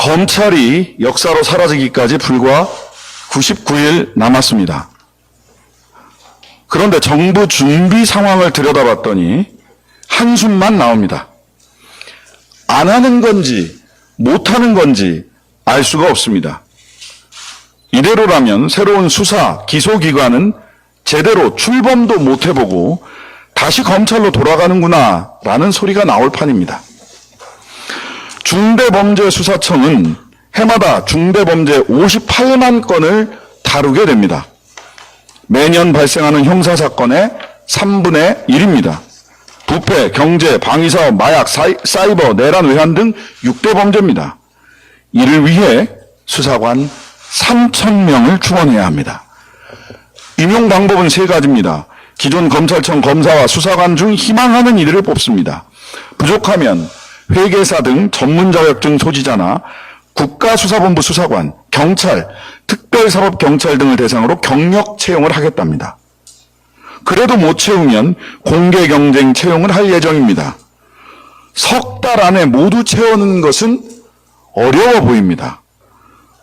검찰이 역사로 사라지기까지 불과 99일 남았습니다. 그런데 정부 준비 상황을 들여다봤더니 한숨만 나옵니다. 안 하는 건지 못하는 건지 알 수가 없습니다. 이대로라면 새로운 수사, 기소기관은 제대로 출범도 못 해보고 다시 검찰로 돌아가는구나 라는 소리가 나올 판입니다. 중대범죄수사청은 해마다 중대범죄 58만 건을 다루게 됩니다. 매년 발생하는 형사사건의 3분의 1입니다. 부패, 경제, 방위사업, 마약, 사이버, 내란, 외환 등 6대 범죄입니다. 이를 위해 수사관 3,000명을 충원해야 합니다. 임용 방법은 3가지입니다. 기존 검찰청 검사와 수사관 중 희망하는 이들을 뽑습니다. 부족하면 회계사 등 전문 자격증 소지자나 국가수사본부 수사관, 경찰, 특별사법경찰 등을 대상으로 경력 채용을 하겠답니다. 그래도 못 채우면 공개경쟁 채용을 할 예정입니다. 석 달 안에 모두 채우는 것은 어려워 보입니다.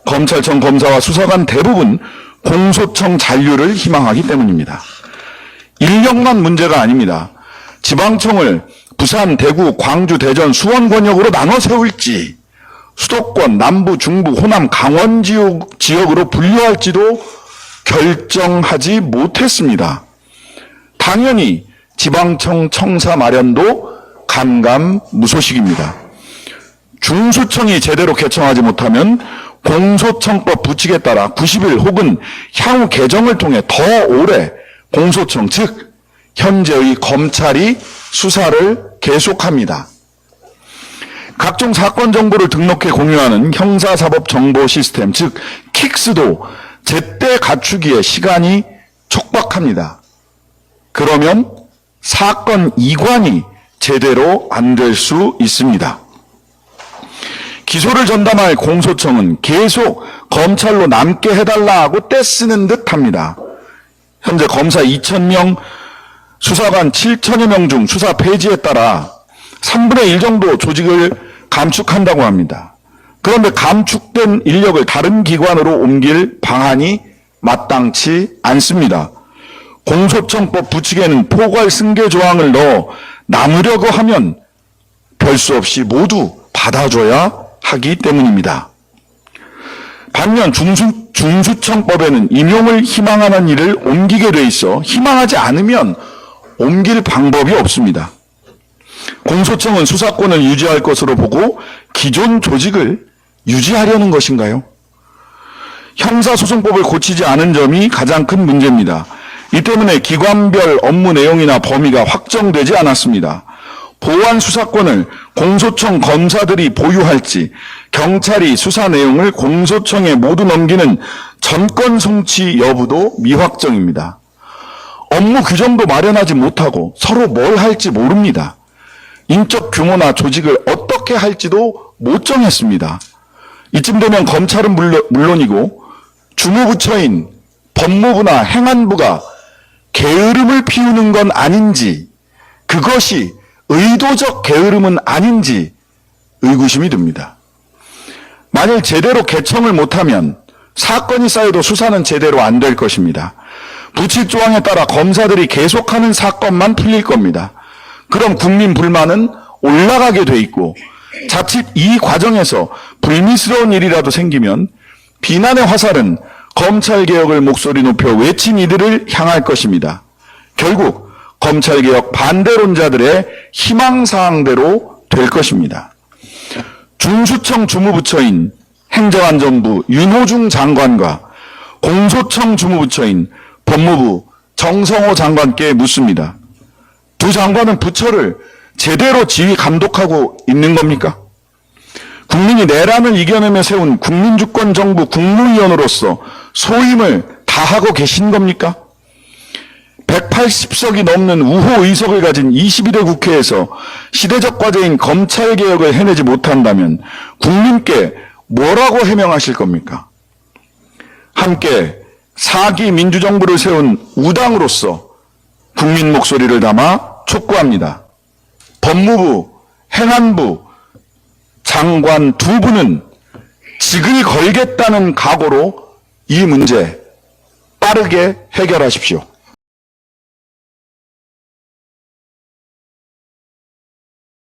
검찰청 검사와 수사관 대부분 공소청 잔류를 희망하기 때문입니다. 인력만 문제가 아닙니다. 지방청을 부산, 대구, 광주, 대전, 수원 권역으로 나눠 세울지, 수도권, 남부, 중부, 호남, 강원 지역으로 분류할지도 결정하지 못했습니다. 당연히 지방청 청사 마련도 감감무소식입니다. 중수청이 제대로 개청하지 못하면 공소청법 부칙에 따라 90일 혹은 향후 개정을 통해 더 오래 공소청, 즉 현재의 검찰이 수사를 계속합니다. 각종 사건 정보를 등록해 공유하는 형사사법 정보 시스템, 즉 킥스도 제때 갖추기에 시간이 촉박합니다. 그러면 사건 이관이 제대로 안 될 수 있습니다. 기소를 전담할 공소청은 계속 검찰로 남게 해달라 하고 떼쓰는 듯 합니다. 현재 검사 2,000명, 수사관 7,000여 명 중 수사 폐지에 따라 3분의 1 정도 조직을 감축한다고 합니다. 그런데 감축된 인력을 다른 기관으로 옮길 방안이 마땅치 않습니다. 공소청법 부칙에는 포괄 승계 조항을 넣어 나누려고 하면 별 수 없이 모두 받아줘야 하기 때문입니다. 반면 중수청법에는 임용을 희망하는 일을 옮기게 돼 있어 희망하지 않으면 옮길 방법이 없습니다. 공소청은 수사권을 유지할 것으로 보고 기존 조직을 유지하려는 것인가요? 형사소송법을 고치지 않은 점이 가장 큰 문제입니다. 이 때문에 기관별 업무 내용이나 범위가 확정되지 않았습니다. 보완 수사권을 공소청 검사들이 보유할지, 경찰이 수사 내용을 공소청에 모두 넘기는 전권 송치 여부도 미확정입니다. 업무 규정도 마련하지 못하고 서로 뭘 할지 모릅니다. 인적 규모나 조직을 어떻게 할지도 못 정했습니다. 이쯤 되면 검찰은 물론이고 주무부처인 법무부나 행안부가 게으름을 피우는 건 아닌지, 그것이 의도적 게으름은 아닌지 의구심이 듭니다. 만일 제대로 개청을 못하면 사건이 쌓여도 수사는 제대로 안 될 것입니다. 부칙 조항에 따라 검사들이 계속하는 사건만 풀릴 겁니다. 그럼 국민 불만은 올라가게 돼 있고 자칫 이 과정에서 불미스러운 일이라도 생기면 비난의 화살은 검찰개혁을 목소리 높여 외친 이들을 향할 것입니다. 결국 검찰개혁 반대론자들의 희망사항대로 될 것입니다. 중수청 주무부처인 행정안전부 윤호중 장관과 공소청 주무부처인 법무부 정성호 장관께 묻습니다. 두 장관은 부처를 제대로 지휘 감독하고 있는 겁니까? 국민이 내란을 이겨내며 세운 국민주권정부 국무위원으로서 소임을 다하고 계신 겁니까? 180석이 넘는 우호 의석을 가진 22대 국회에서 시대적 과제인 검찰개혁을 해내지 못한다면 국민께 뭐라고 해명하실 겁니까? 함께 4기 민주정부를 세운 우당으로서 국민 목소리를 담아 촉구합니다. 법무부, 행안부 장관 두 분은 지근히 걸겠다는 각오로 이 문제 빠르게 해결하십시오.